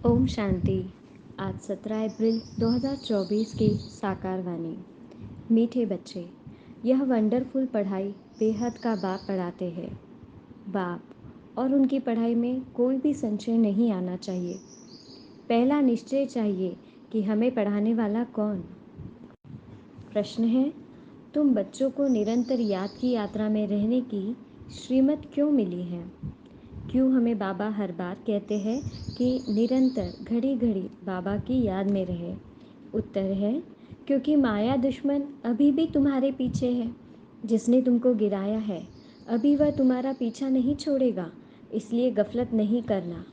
ओम शांति। आज 17 अप्रैल 2024 की साकार वाणी। मीठे बच्चे, यह वंडरफुल पढ़ाई बेहद का बाप पढ़ाते हैं। बाप और उनकी पढ़ाई में कोई भी संशय नहीं आना चाहिए। पहला निश्चय चाहिए कि हमें पढ़ाने वाला कौन। प्रश्न है, तुम बच्चों को निरंतर याद की यात्रा में रहने की श्रीमत क्यों मिली है? क्यों हमें बाबा हर बार कहते हैं कि निरंतर घड़ी घड़ी बाबा की याद में रहे? उत्तर है, क्योंकि माया दुश्मन अभी भी तुम्हारे पीछे है। जिसने तुमको गिराया है अभी वह तुम्हारा पीछा नहीं छोड़ेगा, इसलिए गफलत नहीं करना।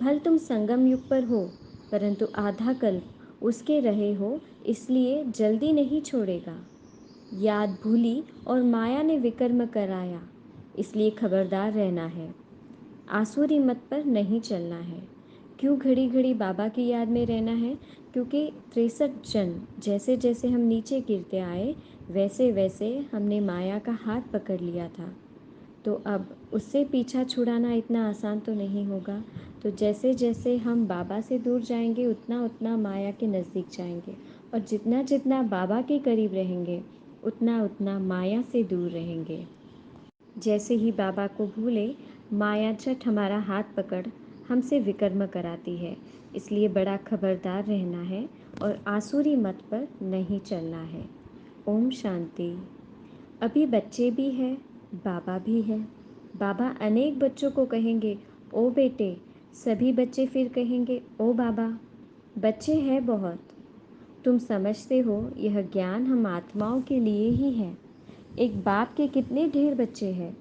भल तुम संगम युग पर हो, परंतु आधा कल्प उसके रहे हो, इसलिए जल्दी नहीं छोड़ेगा। याद भूली और माया ने विकर्म कराया, इसलिए खबरदार रहना है। आसुरी मत पर नहीं चलना है। क्यों घड़ी घड़ी बाबा की याद में रहना है? क्योंकि 63 जन्म जैसे जैसे हम नीचे गिरते आए, वैसे वैसे हमने माया का हाथ पकड़ लिया था। तो अब उससे पीछा छुड़ाना इतना आसान तो नहीं होगा। तो जैसे जैसे हम बाबा से दूर जाएंगे, उतना उतना माया के नज़दीक जाएंगे, और जितना जितना बाबा के करीब रहेंगे, उतना उतना माया से दूर रहेंगे। जैसे ही बाबा को भूले, माया झट हमारा हाथ पकड़ हमसे विकर्म कराती है। इसलिए बड़ा खबरदार रहना है और आसुरी मत पर नहीं चलना है। ओम शांति। अभी बच्चे भी हैं, बाबा भी है। बाबा अनेक बच्चों को कहेंगे, ओ बेटे। सभी बच्चे फिर कहेंगे, ओ बाबा। बच्चे हैं बहुत। तुम समझते हो यह ज्ञान हम आत्माओं के लिए ही है। एक बाप के कितने ढेर बच्चे हैं।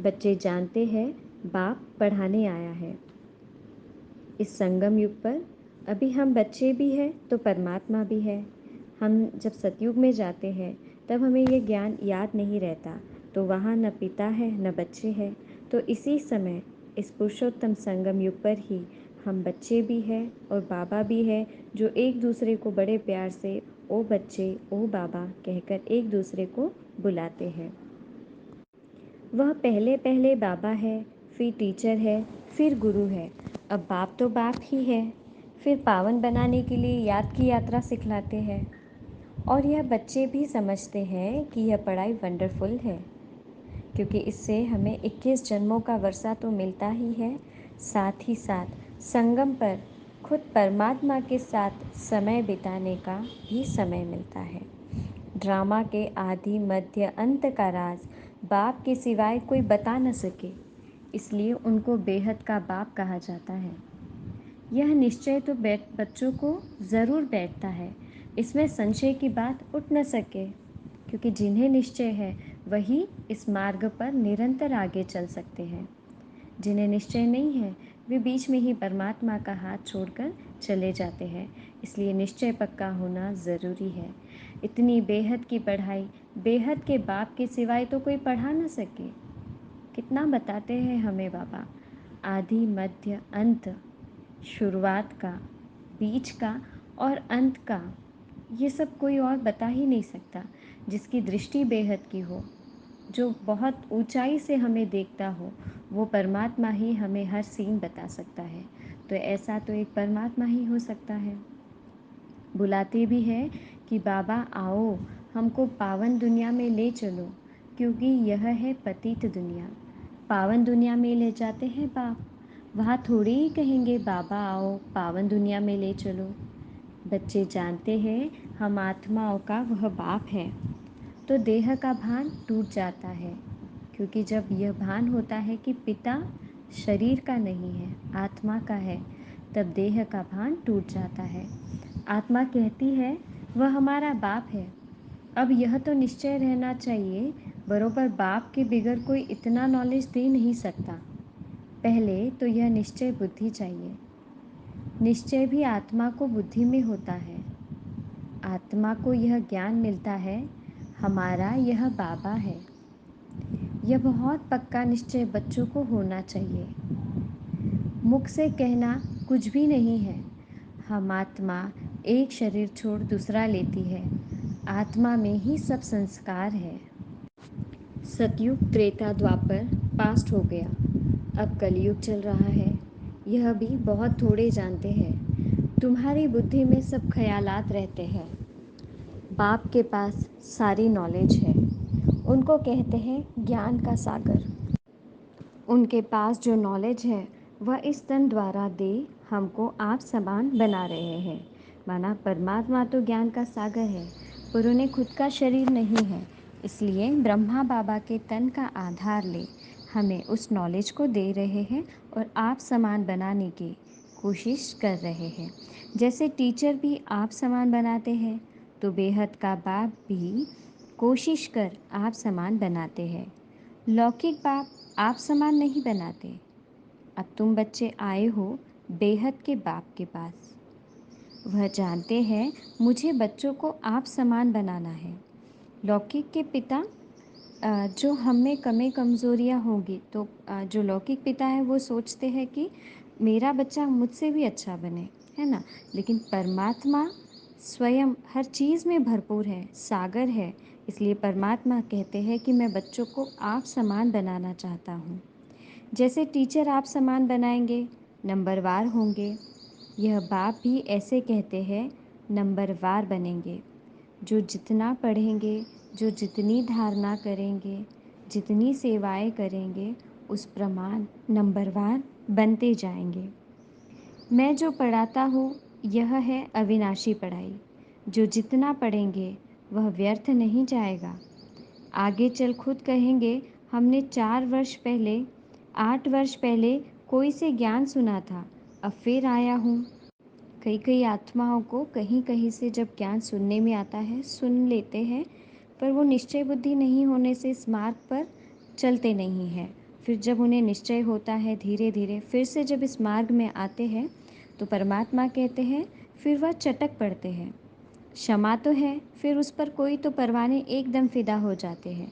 बच्चे जानते हैं बाप पढ़ाने आया है। इस संगम युग पर अभी हम बच्चे भी हैं तो परमात्मा भी है। हम जब सतयुग में जाते हैं तब हमें ये ज्ञान याद नहीं रहता, तो वहाँ न पिता है न बच्चे हैं। तो इसी समय इस पुरुषोत्तम संगम युग पर ही हम बच्चे भी हैं और बाबा भी है, जो एक दूसरे को बड़े प्यार से ओ बच्चे ओ बाबा कहकर एक दूसरे को बुलाते हैं। वह पहले पहले बाबा है, फिर टीचर है, फिर गुरु है। अब बाप तो बाप ही है, फिर पावन बनाने के लिए याद की यात्रा सिखलाते हैं। और यह बच्चे भी समझते हैं कि यह पढ़ाई वंडरफुल है, क्योंकि इससे हमें 21 जन्मों का वर्षा तो मिलता ही है, साथ ही साथ संगम पर खुद परमात्मा के साथ समय बिताने का भी समय मिलता है। ड्रामा के आदि मध्य अंत का राज बाप के सिवाय कोई बता न सके, इसलिए उनको बेहद का बाप कहा जाता है। यह निश्चय तो बच्चों को ज़रूर बैठता है, इसमें संशय की बात उठ न सके, क्योंकि जिन्हें निश्चय है वही इस मार्ग पर निरंतर आगे चल सकते हैं। जिन्हें निश्चय नहीं है वे बीच में ही परमात्मा का हाथ छोड़कर चले जाते हैं। इसलिए निश्चय पक्का होना ज़रूरी है। इतनी बेहद की पढ़ाई बेहद के बाप के सिवाय तो कोई पढ़ा न सके। कितना बताते हैं हमें बाबा, आदि मध्य अंत, शुरुआत का, बीच का और अंत का, ये सब कोई और बता ही नहीं सकता। जिसकी दृष्टि बेहद की हो, जो बहुत ऊंचाई से हमें देखता हो, वो परमात्मा ही हमें हर सीन बता सकता है। तो ऐसा तो एक परमात्मा ही हो सकता है। बुलाते भी हैं कि बाबा आओ, हमको पावन दुनिया में ले चलो, क्योंकि यह है पतित दुनिया। पावन दुनिया में ले जाते हैं बाप, वहाँ थोड़ी ही कहेंगे बाबा आओ पावन दुनिया में ले चलो। बच्चे जानते हैं हम आत्माओं का वह बाप है, तो देह का भान टूट जाता है, क्योंकि जब यह भान होता है कि पिता शरीर का नहीं है, आत्मा का है, तब देह का भान टूट जाता है। आत्मा कहती है वह हमारा बाप है। अब यह तो निश्चय रहना चाहिए, बरोबर बाप के बिगड़ कोई इतना नॉलेज दे नहीं सकता। पहले तो यह निश्चय बुद्धि चाहिए। निश्चय भी आत्मा को बुद्धि में होता है। आत्मा को यह ज्ञान मिलता है हमारा यह बाबा है। यह बहुत पक्का निश्चय बच्चों को होना चाहिए। मुख से कहना कुछ भी नहीं है। हम आत्मा एक शरीर छोड़ दूसरा लेती है, आत्मा में ही सब संस्कार है। सतयुग त्रेता द्वापर पास्ट हो गया, अब कलयुग चल रहा है। यह भी बहुत थोड़े जानते हैं। तुम्हारी बुद्धि में सब ख्यालात रहते हैं। बाप के पास सारी नॉलेज है। उनको कहते हैं ज्ञान का सागर। उनके पास जो नॉलेज है वह इस तन द्वारा दे हमको आप समान बना रहे हैं। माना परमात्मा तो ज्ञान का सागर है, पर उन्हें खुद का शरीर नहीं है, इसलिए ब्रह्मा बाबा के तन का आधार ले हमें उस नॉलेज को दे रहे हैं और आप समान बनाने की कोशिश कर रहे हैं। जैसे टीचर भी आप समान बनाते हैं, तो बेहद का बाप भी कोशिश कर आप समान बनाते हैं। लौकिक बाप आप समान नहीं बनाते। अब तुम बच्चे आए हो बेहद के बाप के पास। वह जानते हैं मुझे बच्चों को आप समान बनाना है। लौकिक के पिता जो हम में कमी कमज़ोरियाँ होंगी, तो जो लौकिक पिता है वो सोचते हैं कि मेरा बच्चा मुझसे भी अच्छा बने, है ना। लेकिन परमात्मा स्वयं हर चीज़ में भरपूर है, सागर है। इसलिए परमात्मा कहते हैं कि मैं बच्चों को आप समान बनाना चाहता हूँ। जैसे टीचर आप समान बनाएंगे, नंबरवार होंगे, यह बाप भी ऐसे कहते हैं नंबरवार बनेंगे। जो जितना पढ़ेंगे, जो जितनी धारणा करेंगे, जितनी सेवाएं करेंगे, उस प्रमाण नंबरवार बनते जाएंगे। मैं जो पढ़ाता हूँ यह है अविनाशी पढ़ाई। जो जितना पढ़ेंगे वह व्यर्थ नहीं जाएगा। आगे चल खुद कहेंगे हमने 4 वर्ष पहले, 8 वर्ष पहले कोई से ज्ञान सुना था, अब फिर आया हूँ। कई कई आत्माओं को कहीं कहीं से जब ज्ञान सुनने में आता है, सुन लेते हैं, पर वो निश्चय बुद्धि नहीं होने से इस मार्ग पर चलते नहीं हैं। फिर जब उन्हें निश्चय होता है, धीरे धीरे फिर से जब इस मार्ग में आते हैं, तो परमात्मा कहते हैं फिर वह चटक पड़ते हैं। क्षमा तो है, फिर उस पर कोई तो परवाने एकदम फिदा हो जाते हैं,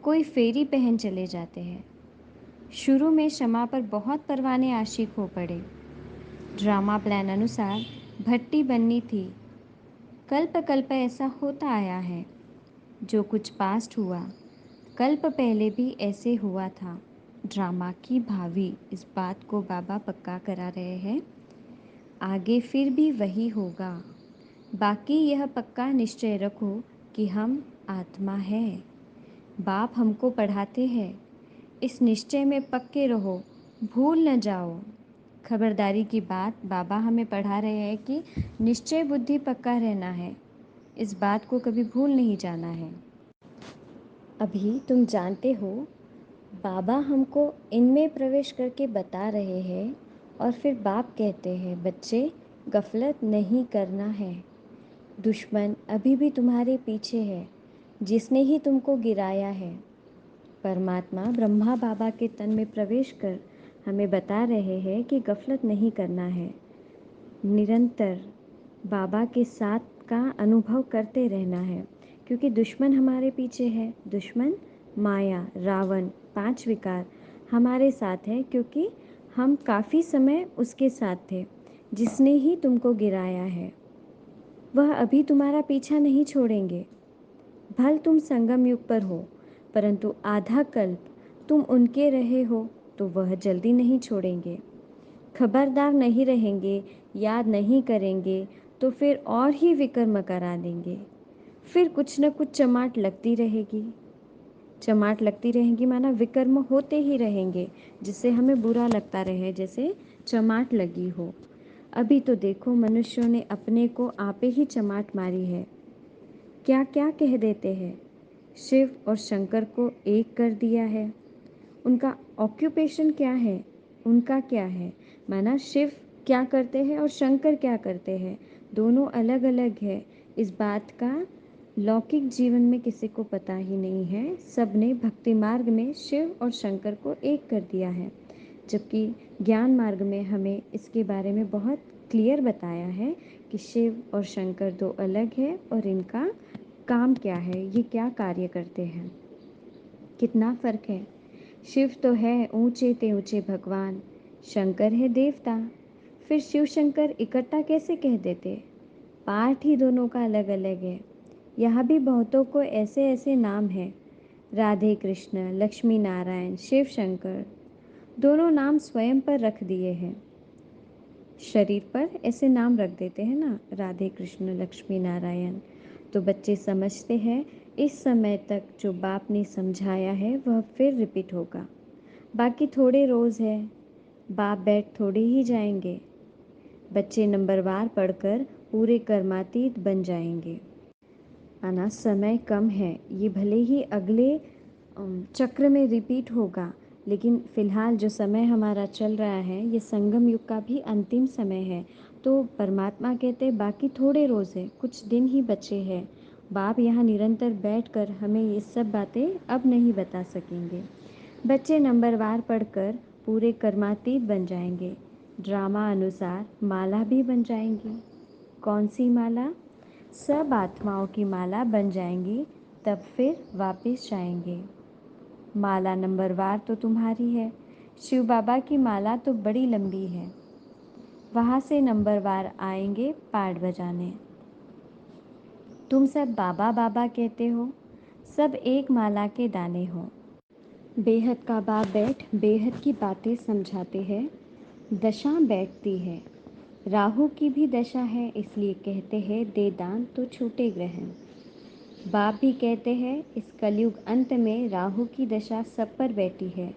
कोई फेरी पहन चले जाते हैं। शुरू में क्षमा पर बहुत परवाने आशिक हो पड़े। ड्रामा प्लान अनुसार भट्टी बननी थी। कल्प कल्प ऐसा होता आया है। जो कुछ पास्ट हुआ, कल्प पहले भी ऐसे हुआ था। ड्रामा की भावी, इस बात को बाबा पक्का करा रहे हैं। आगे फिर भी वही होगा। बाकी यह पक्का निश्चय रखो कि हम आत्मा है। बाप हमको पढ़ाते हैं, इस निश्चय में पक्के रहो, भूल न जाओ। खबरदारी की बात बाबा हमें पढ़ा रहे हैं कि निश्चय बुद्धि पक्का रहना है, इस बात को कभी भूल नहीं जाना है। अभी तुम जानते हो बाबा हमको इनमें प्रवेश करके बता रहे हैं, और फिर बाप कहते हैं बच्चे गफलत नहीं करना है। दुश्मन अभी भी तुम्हारे पीछे है, जिसने ही तुमको गिराया है। परमात्मा ब्रह्मा बाबा के तन में प्रवेश कर हमें बता रहे हैं कि गफलत नहीं करना है। निरंतर बाबा के साथ का अनुभव करते रहना है, क्योंकि दुश्मन हमारे पीछे है। दुश्मन माया, रावण, 5 विकार हमारे साथ है, क्योंकि हम काफ़ी समय उसके साथ थे। जिसने ही तुमको गिराया है वह अभी तुम्हारा पीछा नहीं छोड़ेंगे। भल तुम संगम युग पर हो, परंतु आधा कल्प तुम उनके रहे हो तो वह जल्दी नहीं छोड़ेंगे। खबरदार नहीं रहेंगे, याद नहीं करेंगे, तो फिर और ही विकर्म करा देंगे। फिर कुछ न कुछ चमाट लगती रहेगी। चमाट लगती रहेगी माना विकर्म होते ही रहेंगे, जिससे हमें बुरा लगता रहे, जैसे चमाट लगी हो। अभी तो देखो मनुष्यों ने अपने को आपे ही चमाट मारी है। क्या क्या कह देते हैं। शिव और शंकर को एक कर दिया है। उनका ऑक्यूपेशन क्या है, उनका क्या है, माना शिव क्या करते हैं और शंकर क्या करते हैं, दोनों अलग अलग है। इस बात का लौकिक जीवन में किसी को पता ही नहीं है। सब ने भक्ति मार्ग में शिव और शंकर को एक कर दिया है, जबकि ज्ञान मार्ग में हमें इसके बारे में बहुत क्लियर बताया है कि शिव और शंकर दो अलग है और इनका काम क्या है, ये क्या कार्य करते हैं, कितना फ़र्क है। शिव तो है ऊंचे ते ऊंचे भगवान, शंकर है देवता। फिर शिव शंकर इकट्ठा कैसे कह देते, पाठ ही दोनों का अलग अलग है। यहाँ भी बहुतों को ऐसे ऐसे नाम हैं, राधे कृष्ण, लक्ष्मी नारायण, शिव शंकर। दोनों नाम स्वयं पर रख दिए हैं। शरीर पर ऐसे नाम रख देते हैं ना, राधे कृष्ण लक्ष्मी नारायण। तो बच्चे समझते हैं इस समय तक जो बाप ने समझाया है वह फिर रिपीट होगा। बाकी थोड़े रोज़ है, बाप बैठ थोड़े ही जाएंगे। बच्चे नंबरवार पढ़कर पूरे कर्मातीत बन जाएंगे। आना समय कम है, ये भले ही अगले चक्र में रिपीट होगा, लेकिन फ़िलहाल जो समय हमारा चल रहा है ये संगम युग का भी अंतिम समय है। तो परमात्मा कहते हैं बाकी थोड़े रोज़ है, कुछ दिन ही बचे हैं। बाप यहाँ निरंतर बैठकर हमें ये सब बातें अब नहीं बता सकेंगे। बच्चे नंबरवार पढ़कर पूरे कर्मातीत बन जाएंगे। ड्रामा अनुसार माला भी बन जाएंगी। कौन सी माला? सब आत्माओं की माला बन जाएंगी, तब फिर वापस जाएंगे। माला नंबरवार तो तुम्हारी है, शिव बाबा की माला तो बड़ी लंबी है। वहाँ से नंबरवार आएंगे पाठ बजाने। तुम सब बाबा बाबा कहते हो, सब एक माला के दाने हो। बेहद का बाप बैठ बेहद की बातें समझाते हैं। दशा बैठती है, राहु की भी दशा है, इसलिए कहते हैं दे दान तो छूटे ग्रहण। बाप भी कहते हैं इस कलयुग अंत में राहु की दशा सब पर बैठी है।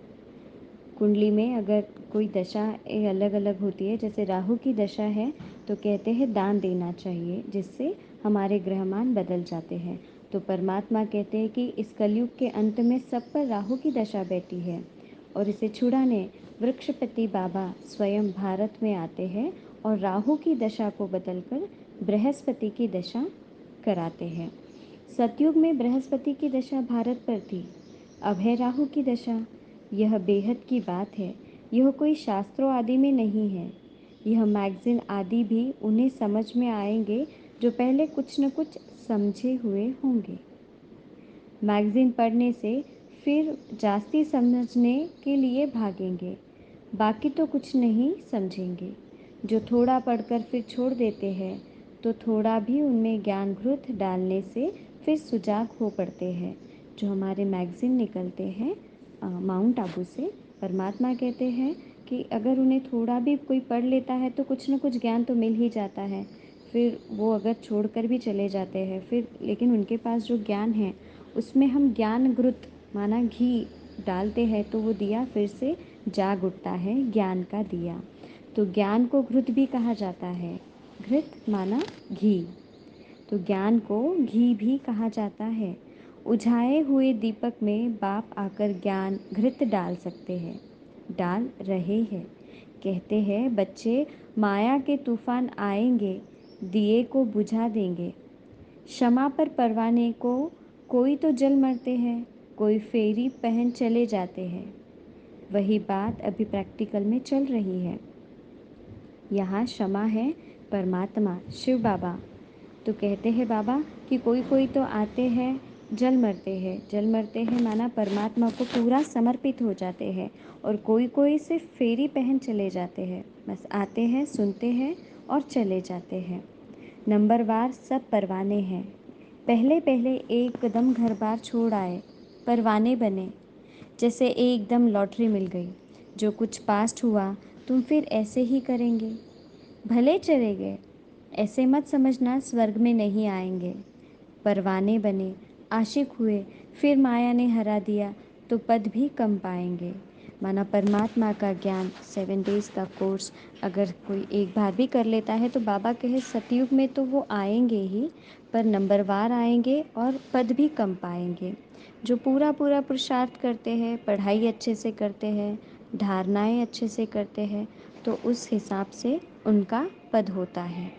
कुंडली में अगर कोई दशा अलग अलग होती है, जैसे राहु की दशा है तो कहते हैं दान देना चाहिए, जिससे हमारे ग्रहमान बदल जाते हैं। तो परमात्मा कहते हैं कि इस कलयुग के अंत में सब पर राहु की दशा बैठी है और इसे छुड़ाने वृक्षपति बाबा स्वयं भारत में आते हैं और राहु की दशा को बदलकर बृहस्पति की दशा कराते हैं। सतयुग में बृहस्पति की दशा भारत पर थी, अब है राहु की दशा। यह बेहद की बात है, यह कोई शास्त्रों आदि में नहीं है। यह मैगज़ीन आदि भी उन्हें समझ में आएंगे जो पहले कुछ न कुछ समझे हुए होंगे। मैगज़ीन पढ़ने से फिर जास्ती समझने के लिए भागेंगे, बाकी तो कुछ नहीं समझेंगे। जो थोड़ा पढ़कर फिर छोड़ देते हैं तो थोड़ा भी उनमें ज्ञान घृत डालने से फिर सुजाग हो पड़ते हैं। जो हमारे मैगज़ीन निकलते हैं माउंट आबू से, परमात्मा कहते हैं कि अगर उन्हें थोड़ा भी कोई पढ़ लेता है तो कुछ न कुछ ज्ञान तो मिल ही जाता है। फिर वो अगर छोड़कर भी चले जाते हैं फिर, लेकिन उनके पास जो ज्ञान है उसमें हम ज्ञान घृत माना घी डालते हैं तो वो दिया फिर से जाग उठता है, ज्ञान का दिया। तो ज्ञान को घृत भी कहा जाता है, घृत माना घी, तो ज्ञान को घी भी कहा जाता है। उझाए हुए दीपक में बाप आकर ज्ञान घृत डाल सकते हैं, डाल रहे हैं। कहते हैं बच्चे माया के तूफान आएंगे, दिए को बुझा देंगे। क्षमा पर परवाने को कोई तो जल मरते हैं, कोई फेरी पहन चले जाते हैं। वही बात अभी प्रैक्टिकल में चल रही है। यहाँ क्षमा है परमात्मा शिव बाबा, तो कहते हैं बाबा कि कोई कोई तो आते हैं जल मरते हैं, जल मरते हैं माना परमात्मा को पूरा समर्पित हो जाते हैं, और कोई कोई सिर्फ फेरी पहन चले जाते हैं, बस आते हैं सुनते हैं और चले जाते हैं। नंबरवार सब परवाने हैं, पहले पहले एकदम घर बार छोड़ आए, परवाने बने, जैसे एकदम लॉटरी मिल गई। जो कुछ पास्ट हुआ तुम फिर ऐसे ही करेंगे, भले चले गए, ऐसे मत समझना स्वर्ग में नहीं आएंगे। परवाने बने, आशिक हुए, फिर माया ने हरा दिया तो पद भी कम पाएंगे। माना परमात्मा का ज्ञान 7 डेज़ का कोर्स अगर कोई एक बार भी कर लेता है तो बाबा कहे सतयुग में तो वो आएंगे ही, पर नंबरवार आएंगे और पद भी कम पाएंगे। जो पूरा पूरा पुरुषार्थ करते हैं, पढ़ाई अच्छे से करते हैं, धारणाएं अच्छे से करते हैं, तो उस हिसाब से उनका पद होता है।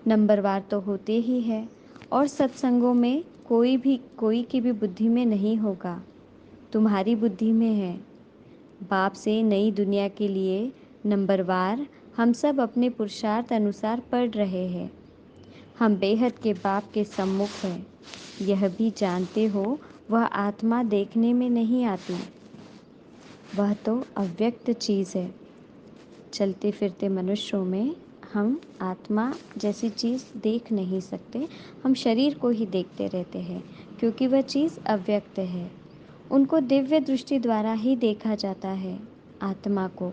नंबरवार तो होते ही है, और सत्संगों में कोई की भी बुद्धि में नहीं होगा, तुम्हारी बुद्धि में है। बाप से नई दुनिया के लिए नंबरवार हम सब अपने पुरुषार्थ अनुसार पढ़ रहे हैं। हम बेहद के बाप के सम्मुख हैं, यह भी जानते हो वह आत्मा देखने में नहीं आती, वह तो अव्यक्त चीज़ है। चलते फिरते मनुष्यों में हम आत्मा जैसी चीज़ देख नहीं सकते, हम शरीर को ही देखते रहते हैं क्योंकि वह चीज़ अव्यक्त है। उनको दिव्य दृष्टि द्वारा ही देखा जाता है। आत्मा को।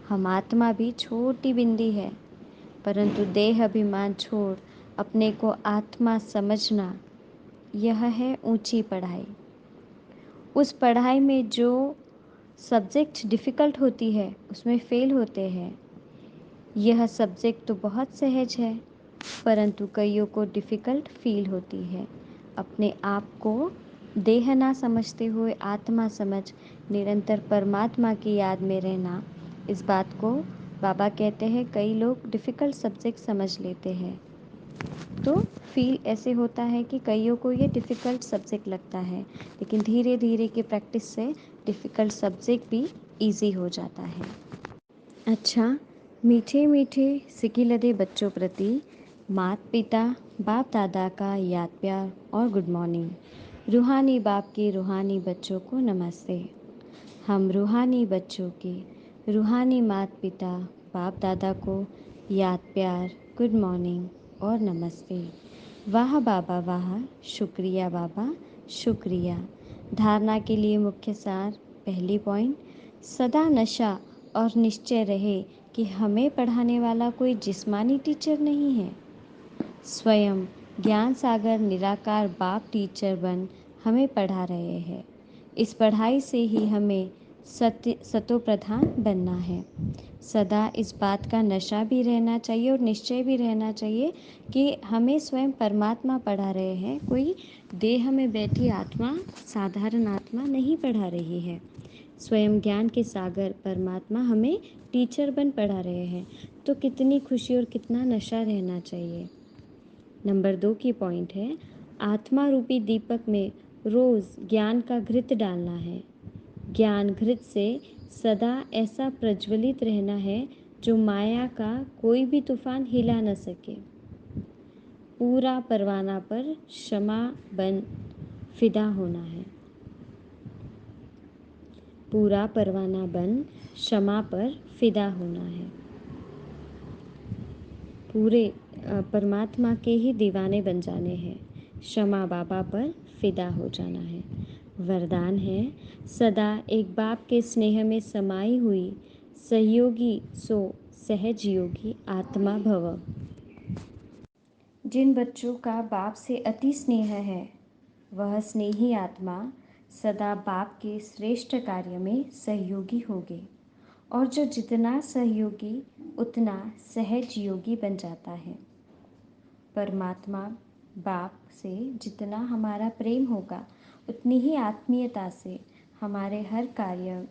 हम आत्मा भी छोटी बिंदी है, परंतु देह अभिमान छोड़ अपने को आत्मा समझना, यह है ऊंची पढ़ाई। उस पढ़ाई में जो सब्जेक्ट डिफ़िकल्ट होती है उसमें फ़ेल होते हैं। यह सब्जेक्ट तो बहुत सहज है, परंतु कईयों को डिफ़िकल्ट फील होती है। अपने आप को देह ना समझते हुए आत्मा समझ निरंतर परमात्मा की याद में रहना, इस बात को बाबा कहते हैं कई लोग डिफ़िकल्ट सब्जेक्ट समझ लेते हैं। तो फील ऐसे होता है कि कईयों को ये डिफ़िकल्ट सब्जेक्ट लगता है, लेकिन धीरे धीरे की प्रैक्टिस से डिफ़िकल्ट सब्जेक्ट भी इजी हो जाता है। अच्छा, मीठे मीठे सिकिलदे बच्चों प्रति माता पिता बाप दादा का याद प्यार और गुड मॉर्निंग। रूहानी बाप के रूहानी बच्चों को नमस्ते। हम रूहानी बच्चों के रूहानी माता पिता बाप दादा को याद प्यार, गुड मॉर्निंग और नमस्ते। वाह बाबा वाह, शुक्रिया बाबा शुक्रिया। धारणा के लिए मुख्य सार, पहली पॉइंट, सदा नशा और निश्चय रहे कि हमें पढ़ाने वाला कोई जिस्मानी टीचर नहीं है। स्वयं ज्ञान सागर निराकार बाप टीचर बन हमें पढ़ा रहे हैं। इस पढ़ाई से ही हमें सतो प्रधान बनना है। सदा इस बात का नशा भी रहना चाहिए और निश्चय भी रहना चाहिए कि हमें स्वयं परमात्मा पढ़ा रहे हैं, कोई देह में बैठी आत्मा, साधारण आत्मा नहीं पढ़ा रही है। स्वयं ज्ञान के सागर परमात्मा हमें टीचर बन पढ़ा रहे हैं, तो कितनी खुशी और कितना नशा रहना चाहिए। नंबर 2 की पॉइंट है, आत्मा रूपी दीपक में रोज़ ज्ञान का घृत डालना है। ज्ञान घृत से सदा ऐसा प्रज्वलित रहना है जो माया का कोई भी तूफान हिला न सके। पूरा परवाना पर क्षमा बन फिदा होना है। पूरा परवाना बन क्षमा पर फिदा होना है। पूरे परमात्मा के ही दीवाने बन जाने हैं। क्षमा बाबा पर फिदा हो जाना है। वरदान है, सदा एक बाप के स्नेह में समाई हुई सहयोगी सो सहज योगी आत्मा भव। जिन बच्चों का बाप से अति स्नेह है, वह स्नेही आत्मा सदा बाप के श्रेष्ठ कार्य में सहयोगी होगे, और जो जितना सहयोगी उतना सहज योगी बन जाता है। परमात्मा बाप से जितना हमारा प्रेम होगा, उतनी ही आत्मीयता से हमारे हर कार्य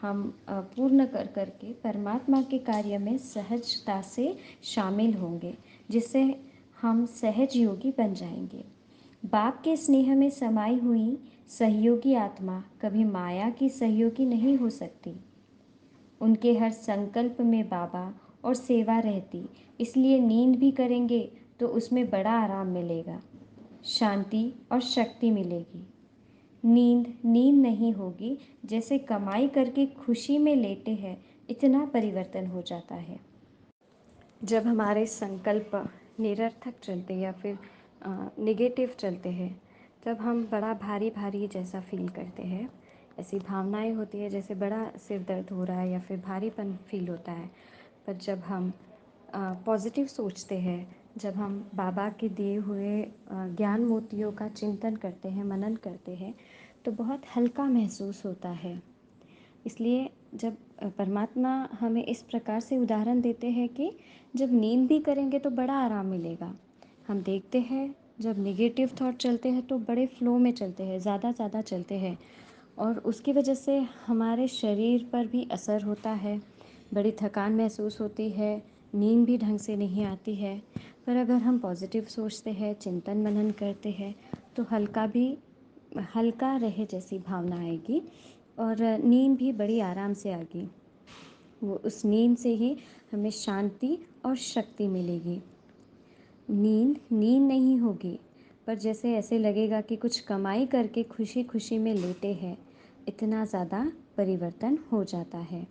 हम पूर्ण कर करके परमात्मा के कार्य में सहजता से शामिल होंगे, जिससे हम सहज योगी बन जाएंगे। बाप के स्नेह में समाई हुई सहयोगी आत्मा कभी माया की सहयोगी नहीं हो सकती। उनके हर संकल्प में बाबा और सेवा रहती, इसलिए नींद भी करेंगे तो उसमें बड़ा आराम मिलेगा, शांति और शक्ति मिलेगी। नींद नींद नहीं होगी, जैसे कमाई करके खुशी में लेटे हैं, इतना परिवर्तन हो जाता है। जब हमारे संकल्प निरर्थक चलते या फिर नेगेटिव चलते हैं, तब हम बड़ा भारी भारी जैसा फील करते हैं। ऐसी भावनाएं होती है जैसे बड़ा सिर दर्द हो रहा है या फिर भारीपन फील होता है। पर जब हम पॉजिटिव सोचते हैं, जब हम बाबा के दिए हुए ज्ञान मोतियों का चिंतन करते हैं, मनन करते हैं, तो बहुत हल्का महसूस होता है। इसलिए जब परमात्मा हमें इस प्रकार से उदाहरण देते हैं कि जब नींद भी करेंगे तो बड़ा आराम मिलेगा। हम देखते हैं जब नेगेटिव थॉट चलते हैं तो बड़े फ्लो में चलते हैं, ज़्यादा चलते हैं, और उसकी वजह से हमारे शरीर पर भी असर होता है, बड़ी थकान महसूस होती है, नींद भी ढंग से नहीं आती है। पर अगर हम पॉजिटिव सोचते हैं, चिंतन मनन करते हैं, तो हल्का रहे जैसी भावना आएगी और नींद भी बड़ी आराम से आएगी। वो उस नींद से ही हमें शांति और शक्ति मिलेगी। नींद नींद नहीं होगी, पर जैसे ऐसे लगेगा कि कुछ कमाई करके खुशी खुशी में लेटे हैं, इतना ज़्यादा परिवर्तन हो जाता है।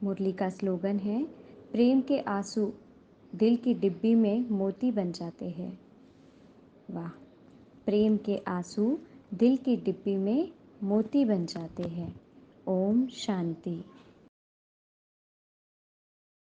मुरली का स्लोगन है, प्रेम के आंसू दिल की डिब्बी में मोती बन जाते हैं। वाह, प्रेम के आंसू दिल की डिब्बी में मोती बन जाते हैं। ओम शांति।